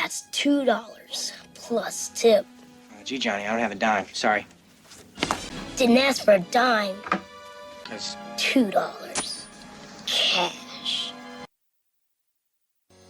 That's $2 plus tip. Gee, Johnny, I don't have a dime. Sorry. Didn't ask for a dime. Because $2. Cash.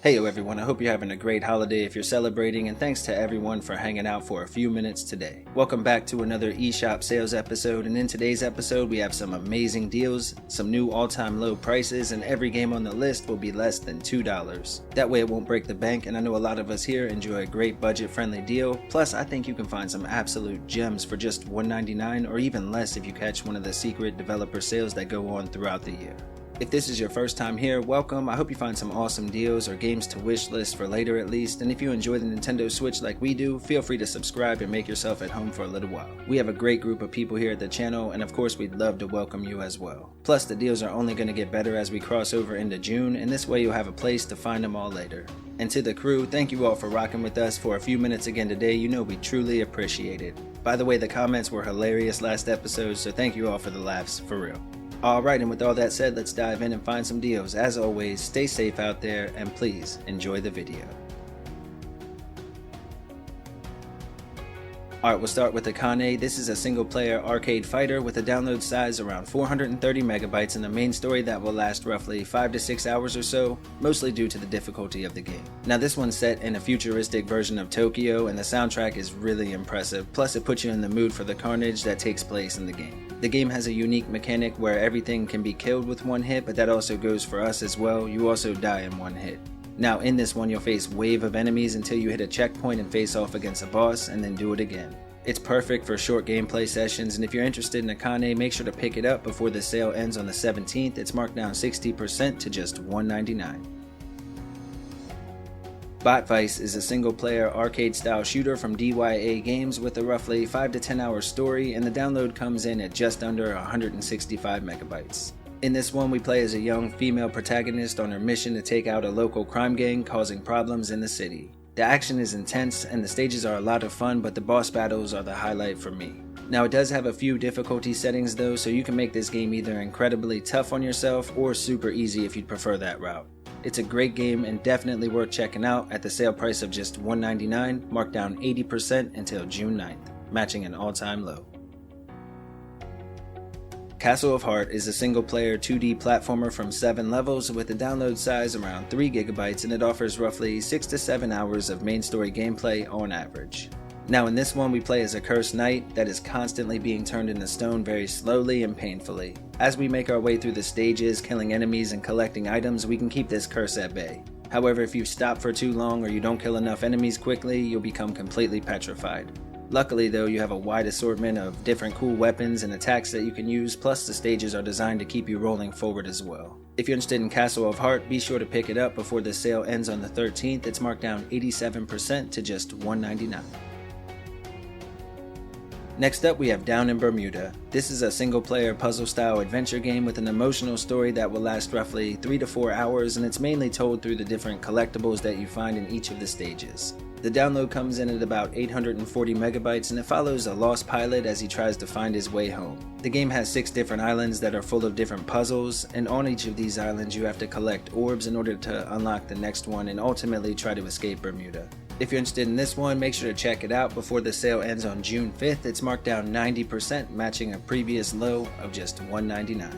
Heyo everyone, I hope you're having a great holiday if you're celebrating, and thanks to everyone for hanging out for a few minutes today. Welcome back to another eShop sales episode, and in today's episode we have some amazing deals, some new all-time low prices, and every game on the list will be less than $2. That way it won't break the bank, and I know a lot of us here enjoy a great budget-friendly deal. Plus I think you can find some absolute gems for just $1.99 or even less if you catch one of the secret developer sales that go on throughout the year. If this is your first time here, welcome. I hope you find some awesome deals or games to wish list for later at least, and if you enjoy the Nintendo Switch like we do, feel free to subscribe and make yourself at home for a little while. We have a great group of people here at the channel, and of course we'd love to welcome you as well. Plus the deals are only going to get better as we cross over into June, and this way you'll have a place to find them all later. And to the crew, thank you all for rocking with us for a few minutes again today. You know we truly appreciate it. By the way, the comments were hilarious last episode, so thank you all for the laughs, for real. Alright, and with all that said, let's dive in and find some deals. As always, stay safe out there, and please enjoy the video. Alright, we'll start with Akane. This is a single player arcade fighter with a download size around 430 megabytes and a main story that will last roughly 5 to 6 hours or so, mostly due to the difficulty of the game. Now this one's set in a futuristic version of Tokyo, and the soundtrack is really impressive, plus it puts you in the mood for the carnage that takes place in the game. The game has a unique mechanic where everything can be killed with one hit, but that also goes for us as well. You also die in one hit. Now in this one you'll face a wave of enemies until you hit a checkpoint and face off against a boss, and then do it again. It's perfect for short gameplay sessions, and if you're interested in Akane, make sure to pick it up before the sale ends on the 17th. It's marked down 60% to just $1.99. Botvice is a single-player arcade-style shooter from DYA Games with a roughly 5 to 10 hour story, and the download comes in at just under 165 megabytes. In this one, we play as a young female protagonist on her mission to take out a local crime gang causing problems in the city. The action is intense, and the stages are a lot of fun, but the boss battles are the highlight for me. Now it does have a few difficulty settings though, so you can make this game either incredibly tough on yourself or super easy if you'd prefer that route. It's a great game and definitely worth checking out at the sale price of just $1.99, marked down 80% until June 9th, matching an all-time low. Castle of Heart is a single-player 2D platformer from 7 levels with a download size around 3 gigabytes, and it offers roughly 6 to 7 hours of main story gameplay on average. Now in this one we play as a cursed knight that is constantly being turned into stone very slowly and painfully. As we make our way through the stages, killing enemies and collecting items, we can keep this curse at bay. However, if you stop for too long or you don't kill enough enemies quickly, you'll become completely petrified. Luckily though, you have a wide assortment of different cool weapons and attacks that you can use, plus the stages are designed to keep you rolling forward as well. If you're interested in Castle of Heart, be sure to pick it up before the sale ends on the 13th. It's marked down 87% to just $1.99. Next up we have Down in Bermuda. This is a single player puzzle style adventure game with an emotional story that will last roughly 3 to 4 hours, and it's mainly told through the different collectibles that you find in each of the stages. The download comes in at about 840 megabytes, and it follows a lost pilot as he tries to find his way home. The game has 6 different islands that are full of different puzzles, and on each of these islands you have to collect orbs in order to unlock the next one and ultimately try to escape Bermuda. If you're interested in this one, make sure to check it out before the sale ends on June 5th. It's marked down 90%, matching a previous low of just $1.99.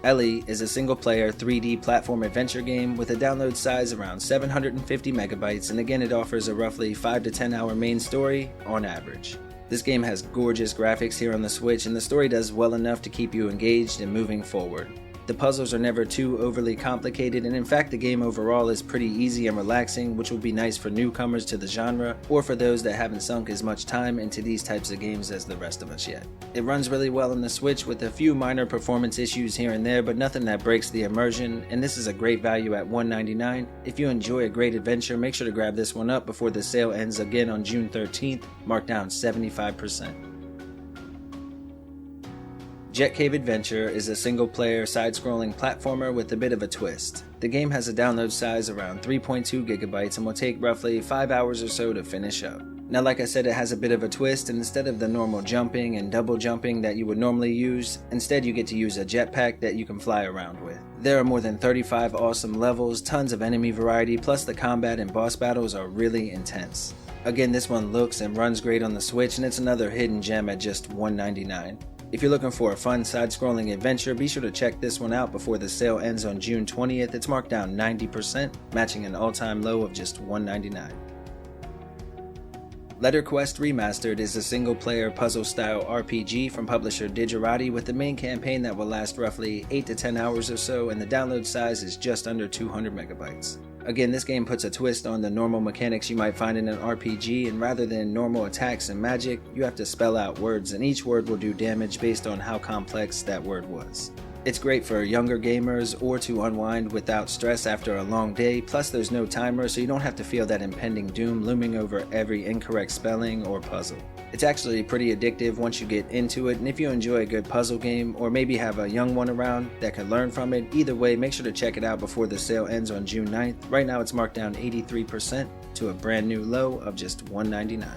Elli is a single-player 3D platform adventure game with a download size around 750 megabytes, and again it offers a roughly 5 to 10 hour main story on average. This game has gorgeous graphics here on the Switch, and the story does well enough to keep you engaged and moving forward. The puzzles are never too overly complicated, and in fact the game overall is pretty easy and relaxing, which will be nice for newcomers to the genre or for those that haven't sunk as much time into these types of games as the rest of us yet. It runs really well on the Switch with a few minor performance issues here and there, but nothing that breaks the immersion, and this is a great value at $1.99. If you enjoy a great adventure, make sure to grab this one up before the sale ends again on June 13th, marked down 75%. Kave Adventure is a single-player, side-scrolling platformer with a bit of a twist. The game has a download size around 3.2 gigabytes and will take roughly 5 hours or so to finish up. Now like I said, it has a bit of a twist, and instead of the normal jumping and double jumping that you would normally use, instead you get to use a jetpack that you can fly around with. There are more than 35 awesome levels, tons of enemy variety, plus the combat and boss battles are really intense. Again, this one looks and runs great on the Switch, and it's another hidden gem at just $1.99. If you're looking for a fun side-scrolling adventure, be sure to check this one out before the sale ends on June 20th. It's marked down 90%, matching an all-time low of just $1.99. Letter Quest Remastered is a single-player puzzle-style RPG from publisher Digerati with the main campaign that will last roughly 8 to 10 hours or so, and the download size is just under 200 megabytes. Again, this game puts a twist on the normal mechanics you might find in an RPG, and rather than normal attacks and magic, you have to spell out words, and each word will do damage based on how complex that word was. It's great for younger gamers or to unwind without stress after a long day, plus there's no timer, so you don't have to feel that impending doom looming over every incorrect spelling or puzzle. It's actually pretty addictive once you get into it, and if you enjoy a good puzzle game or maybe have a young one around that can learn from it, either way, make sure to check it out before the sale ends on June 9th. Right now it's marked down 83% to a brand new low of just $1.99.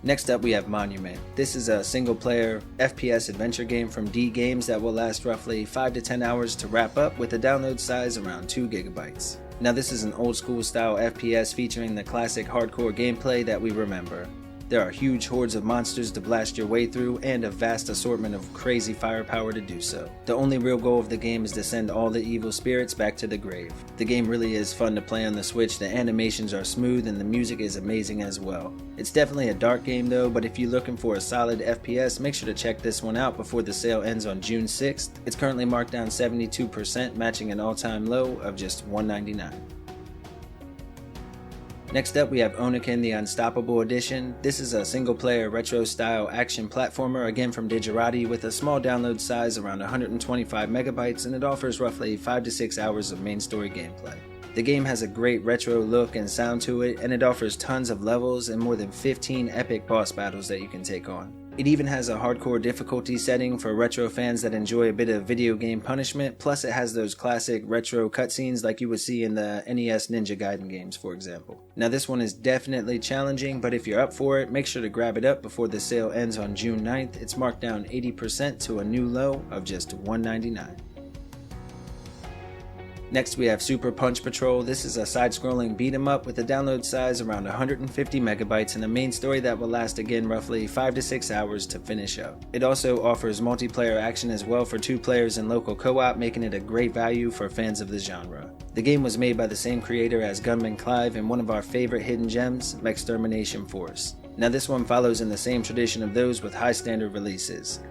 Next up we have Monument. This is a single player FPS adventure game from D Games that will last roughly 5 to 10 hours to wrap up with a download size around 2 gigabytes. Now this is an old school style FPS featuring the classic hardcore gameplay that we remember. There are huge hordes of monsters to blast your way through and a vast assortment of crazy firepower to do so. The only real goal of the game is to send all the evil spirits back to the grave. The game really is fun to play on the Switch, the animations are smooth and the music is amazing as well. It's definitely a dark game though, but if you're looking for a solid FPS, make sure to check this one out before the sale ends on June 6th. It's currently marked down 72%, matching an all-time low of just $1.99. Next up we have Oniken the Unstoppable Edition. This is a single-player retro-style action platformer, again from Digerati, with a small download size around 125 megabytes, and it offers roughly 5 to 6 hours of main story gameplay. The game has a great retro look and sound to it, and it offers tons of levels and more than 15 epic boss battles that you can take on. It even has a hardcore difficulty setting for retro fans that enjoy a bit of video game punishment, plus it has those classic retro cutscenes like you would see in the NES Ninja Gaiden games, for example. Now this one is definitely challenging, but if you're up for it, make sure to grab it up before the sale ends on June 9th. It's marked down 80% to a new low of just $1.99. Next we have Super Punch Patrol. This is a side-scrolling beat-em-up with a download size around 150 megabytes and a main story that will last again roughly 5 to 6 hours to finish up. It also offers multiplayer action as well for 2 players in local co-op, making it a great value for fans of the genre. The game was made by the same creator as Gunman Clive and one of our favorite hidden gems, Mextermination Force. Now this one follows in the same tradition of those with high standard releases.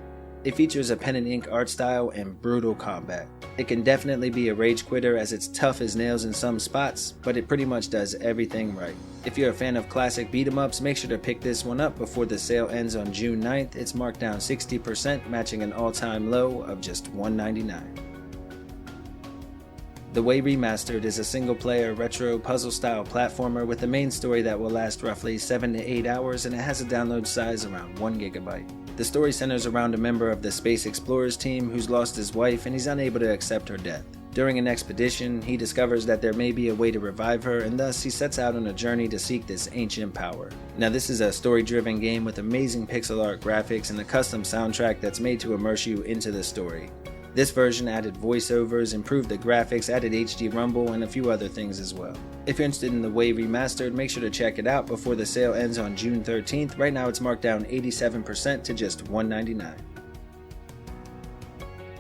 It features a pen and ink art style and brutal combat. It can definitely be a rage quitter as it's tough as nails in some spots, but it pretty much does everything right. If you're a fan of classic beat 'em ups, make sure to pick this one up before the sale ends on June 9th. It's marked down 60%, matching an all-time low of just $1.99. The Way Remastered is a single-player retro puzzle-style platformer with a main story that will last roughly 7 to 8 hours, and it has a download size around 1 gigabyte. The story centers around a member of the Space Explorers team who's lost his wife and he's unable to accept her death. During an expedition, he discovers that there may be a way to revive her, and thus he sets out on a journey to seek this ancient power. Now this is a story-driven game with amazing pixel art graphics and a custom soundtrack that's made to immerse you into the story. This version added voiceovers, improved the graphics, added HD rumble, and a few other things as well. If you're interested in the Way Remastered, make sure to check it out before the sale ends on June 13th. Right now it's marked down 87% to just $1.99.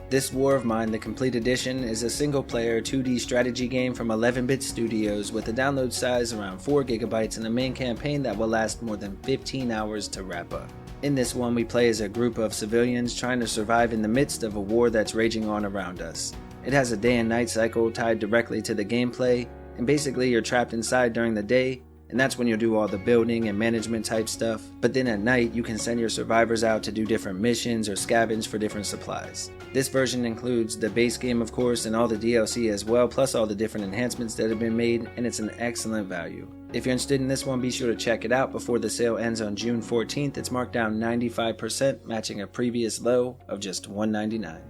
This War of Mine, the Complete Edition, is a single-player 2D strategy game from 11-bit Studios with a download size around 4 gigabytes and a main campaign that will last more than 15 hours to wrap up. In this one, we play as a group of civilians trying to survive in the midst of a war that's raging on around us. It has a day and night cycle tied directly to the gameplay, and basically you're trapped inside during the day, and that's when you'll do all the building and management type stuff, but then at night you can send your survivors out to do different missions or scavenge for different supplies. This version includes the base game of course and all the DLC as well, plus all the different enhancements that have been made, and it's an excellent value. If you're interested in this one, be sure to check it out before the sale ends on June 14th. It's marked down 95%, matching a previous low of just $1.99.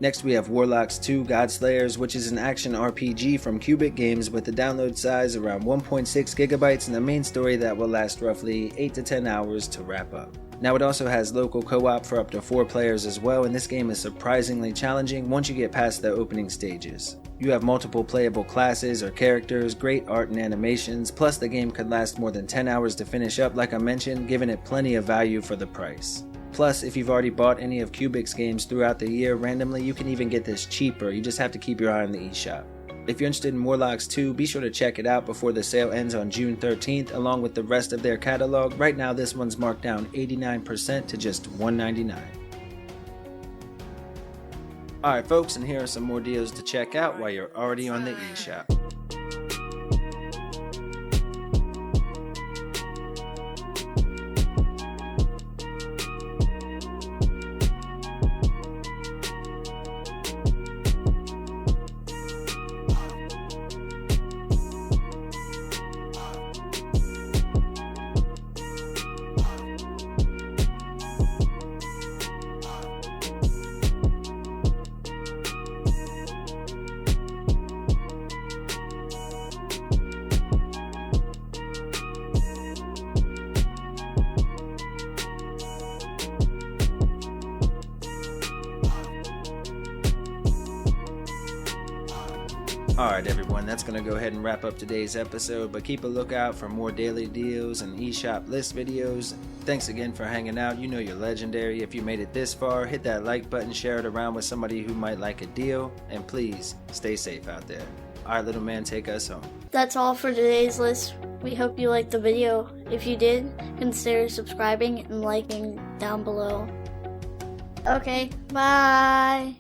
Next we have Warlocks 2 Godslayers, which is an action RPG from Qubic Games with a download size around 1.6 gigabytes and a main story that will last roughly 8 to 10 hours to wrap up. Now it also has local co-op for up to 4 players as well, and this game is surprisingly challenging once you get past the opening stages. You have multiple playable classes or characters, great art and animations, plus the game could last more than 10 hours to finish up like I mentioned, giving it plenty of value for the price. Plus, if you've already bought any of Qubic's games throughout the year randomly, you can even get this cheaper, you just have to keep your eye on the eShop. If you're interested in Warlocks 2, be sure to check it out before the sale ends on June 13th, along with the rest of their catalog. Right now this one's marked down 89% to just $199. Alright folks, and here are some more deals to check out while you're already on the eShop. Alright everyone, that's going to go ahead and wrap up today's episode, but keep a lookout for more daily deals and eShop list videos. Thanks again for hanging out. You know you're legendary. If you made it this far, hit that like button, share it around with somebody who might like a deal, and please stay safe out there. Alright little man, take us home. That's all for today's list. We hope you liked the video. If you did, consider subscribing and liking down below. Okay, bye!